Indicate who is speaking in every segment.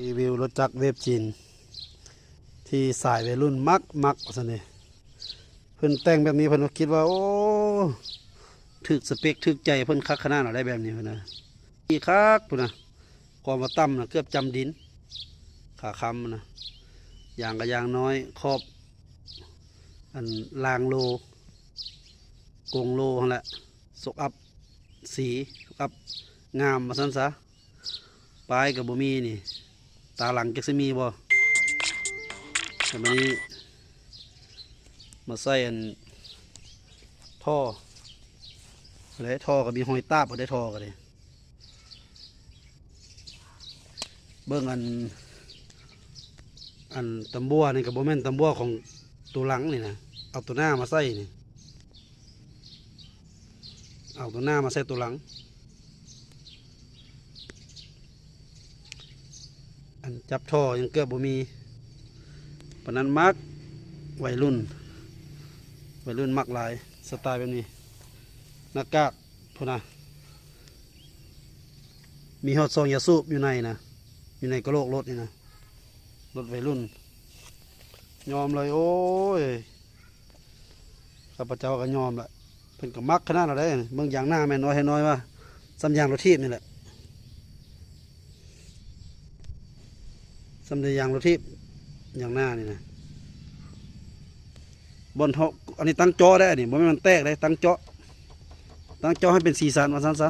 Speaker 1: รีวิวรถจักรเวฟจีนที่สายวัยรุ่นมักสันนี่เพิ่นแต่งแบบนี้เพิ่นก็คิดว่าโอ้ถึกสเปคถึกใจเพิ่นคักขนาดไหนได้แบบนี้เพิ่นนะอีคักพุ่นนะความว่าต่ำนะเกือบจำดินขาค้ำนะอย่างกับอย่างน้อยครอบอันลางโลกงโลนั่นแหละสกอัพสีสกอัพงามมาสั้นซะปลายกับบ่มีนี่ตาหลังจักสิมีบ่แต่บัดนี้มาใส่อันท่ออะไรท่อก็มีหอยตาบก็ได้ท่อก็ได้เบิ่งอันตำบัวนี่กับโบแม่นตำบัวของตัวหลังนี่นะเอาตัวหน้ามาใส่นี่เอาตัวหน้ามาใส่ตัวหลังอันจับท่อยังเกือบบ่มีปานนั้นมักวัยรุ่นมักหลายสไตล์แบบนี้หน้ากากพุ่นนะมีฮอตซองยาสูบอยู่ในนะอยู่ในกระโหลกรถนี่นะรถวัยรุ่นยอมเลยโอ้ยข้าพเจ้าก็ยอมละเพิ่นก็มักขนาดนั้นเลยเบิ่งอย่างหน้าแม่น้อยให้น้อยว่าซ้ำยางรถทีบนี่แหละซ้ำแต่ยางรถทีบอย่างหน้านี่นะบนท่ออันนี้ตั้งจอได้นี่บ่แม่นมันแตกได้ตั้งจอให้เป็นสีสันว่าซั่นซะ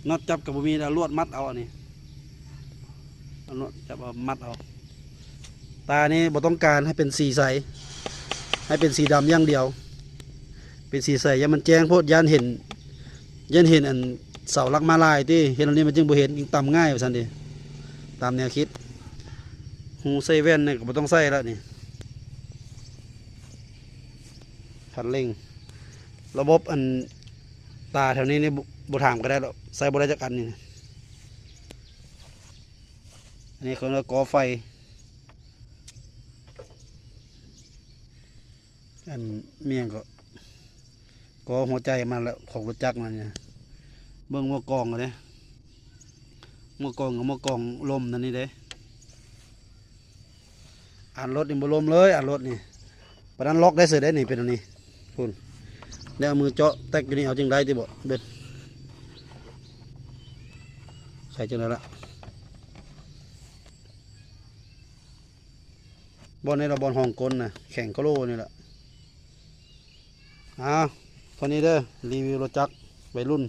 Speaker 1: น็อตจับกับบ่มีแล้วลวดมัดเอาอันนี้เอาน็อตจับเอามัดเอาตานี้บ่ต้องการให้เป็นสีใสให้เป็นสีดำอย่างเดียวเป็นสีใสอย่ามันแจ้งโพดยันเห็นอันเสาหลักมาลายที่เห็นอันนี้มันจึงบ่เห็นยิ่งต่ำง่ายว่าซั่นดิตามแนวคิดหูใส่แว่นนี่ก็บ่ต้องใส่แล้วนี่คันเร่งระบบอันตาแถวนี้นี่บ่ถามก็ได้หรอกใส่บ่ได้จักอันนี่อันนี้เขาเรียกก่อไฟอันเมียงก็ก่อหัวใจมาแล้วของรถจักรมันเนี่ยเบิ่งหม้อกองเลยหม้อกองกับหม้อกองลมนั่นนี่เด้อ่านรถนี่บ่ลมเลยอ่านรถนี่ปานนั้นล็อกได้เสร็จได้นี่เป็นอันนี้พุ่นแล้วมือเจาะแตกอยู่นี่เอาจังได้ที่บ่เบ็ดใส่จังไดละบอลในเราบอลห้องกลนะแข่งกะโลนี่แหละเท่านี้เด้อรีวิวรถจักรวัยรุ่น